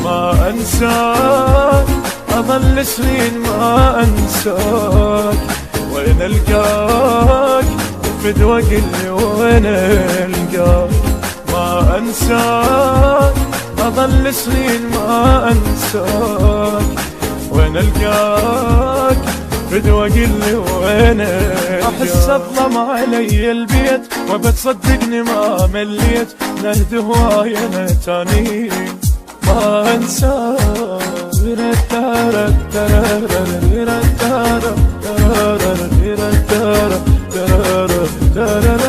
ما انساك اظل سنين ما انساك، وين القاك فدوى قلي وين القاك. ما انساك اظل سنين ما انساك، وين القاك فدوى قلي وين القاك. احس الظلم علي البيت وبتصدقني ما مليت، نهد هواي انا تاني ما انساك. ترى